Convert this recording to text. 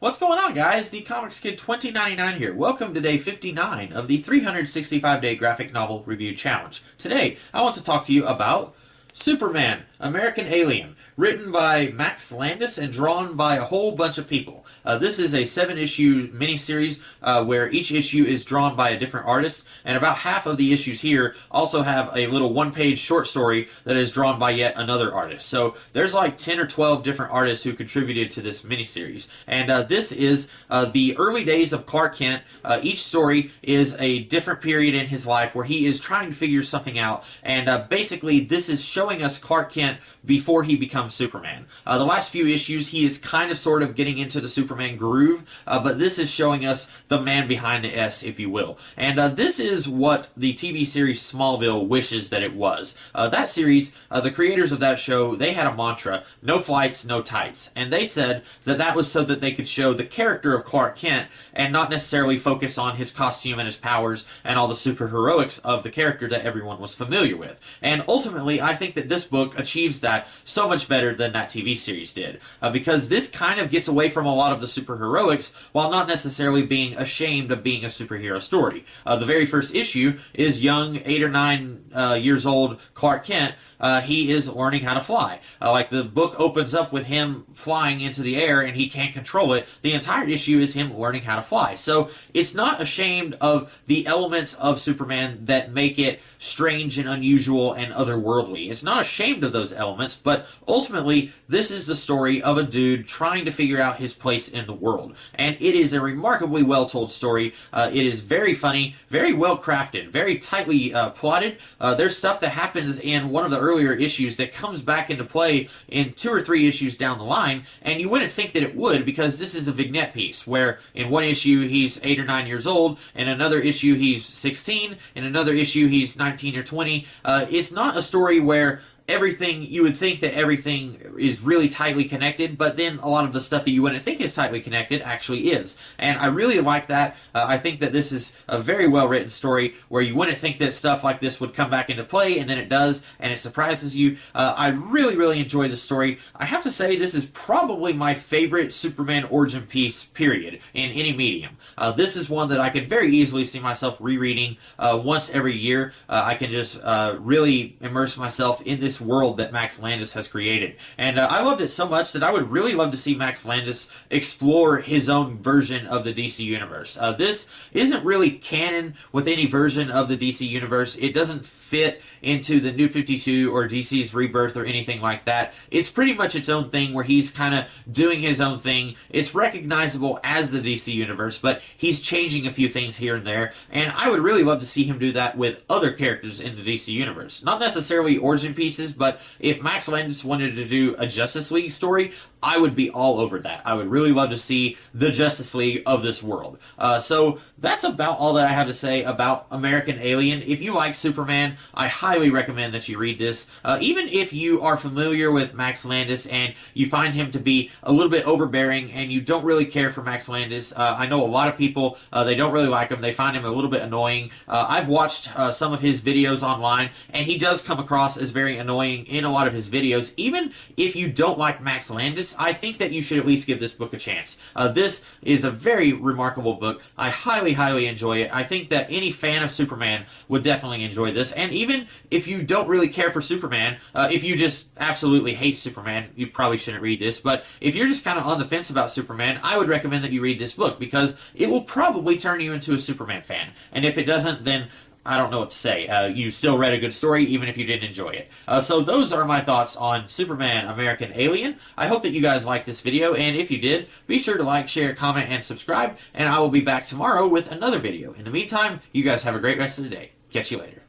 What's going on, guys? The Comics Kid 2099 here. Welcome to day 59 of the 365-day graphic novel review challenge. Today, I want to talk to you about Superman, American Alien, written by Max Landis and drawn by a whole bunch of people. This is a 7-issue miniseries where each issue is drawn by a different artist, and about half of the issues here also have a little one-page short story that is drawn by yet another artist. So there's like 10 or 12 different artists who contributed to this miniseries. And this is the early days of Clark Kent. Each story is a different period in his life where he is trying to figure something out, and basically this is showing us Clark Kent before he becomes Superman. The last few issues, he is kind of sort of getting into the Superman groove, but this is showing us the man behind the S, if you will. And this is what the TV series Smallville wishes that it was. That series, the creators of that show, they had a mantra: no flights, no tights. And they said that that was so that they could show the character of Clark Kent and not necessarily focus on his costume and his powers and all the superheroics of the character that everyone was familiar with. And ultimately, I think that this book achieves that so much better than that TV series did, because this kind of gets away from a lot of the superheroics while not necessarily being ashamed of being a superhero story. The very first issue is young 8 or 9 years old Clark Kent. He is learning how to fly. Like, the book opens up with him flying into the air and he can't control it. The entire issue is him learning how to fly. So it's not ashamed of the elements of Superman that make it strange and unusual and otherworldly. It's not ashamed of those elements, but ultimately this is the story of a dude trying to figure out his place in the world. And it is a remarkably well told story. It is very funny, very well crafted, very tightly plotted. There's stuff that happens in one of the earlier issues that comes back into play in 2 or 3 issues down the line, and you wouldn't think that it would, because this is a vignette piece where in one issue he's 8 or 9 years old, in another issue he's 16, in another issue he's 19 or 20. It's not a story where everything, you would think that everything is really tightly connected, but then a lot of the stuff that you wouldn't think is tightly connected actually is. And I really like that. I think that this is a very well written story where you wouldn't think that stuff like this would come back into play, and then it does, and it surprises you. I really enjoy this story. I have to say, this is probably my favorite Superman origin piece, period, in any medium. This is one that I can very easily see myself rereading once every year. I can just really immerse myself in this world that Max Landis has created. And I loved it so much that I would really love to see Max Landis explore his own version of the DC Universe. This isn't really canon with any version of the DC Universe. It doesn't fit into the New 52 or DC's Rebirth or anything like that. It's pretty much its own thing where he's kind of doing his own thing. It's recognizable as the DC Universe, but he's changing a few things here and there, and I would really love to see him do that with other characters in the DC Universe. Not necessarily origin pieces, but if Max Landis wanted to do a Justice League story, I would be all over that. I would really love to see the Justice League of this world. So that's about all that I have to say about American Alien. If you like Superman, I highly recommend that you read this. Even if you are familiar with Max Landis and you find him to be a little bit overbearing and you don't really care for Max Landis, I know a lot of people, they don't really like him. They find him a little bit annoying. I've watched some of his videos online, and he does come across as very annoying in a lot of his videos. Even if you don't like Max Landis, I think that you should at least give this book a chance. This is a very remarkable book. I highly enjoy it. I think that any fan of Superman would definitely enjoy this. And even if you don't really care for Superman, if you just absolutely hate Superman, you probably shouldn't read this. But if you're just kind of on the fence about Superman, I would recommend that you read this book, because it will probably turn you into a Superman fan. And if it doesn't, then I don't know what to say. You still read a good story, even if you didn't enjoy it. So those are my thoughts on Superman, American Alien. I hope that you guys liked this video, and if you did, be sure to like, share, comment, and subscribe, and I will be back tomorrow with another video. In the meantime, you guys have a great rest of the day. Catch you later.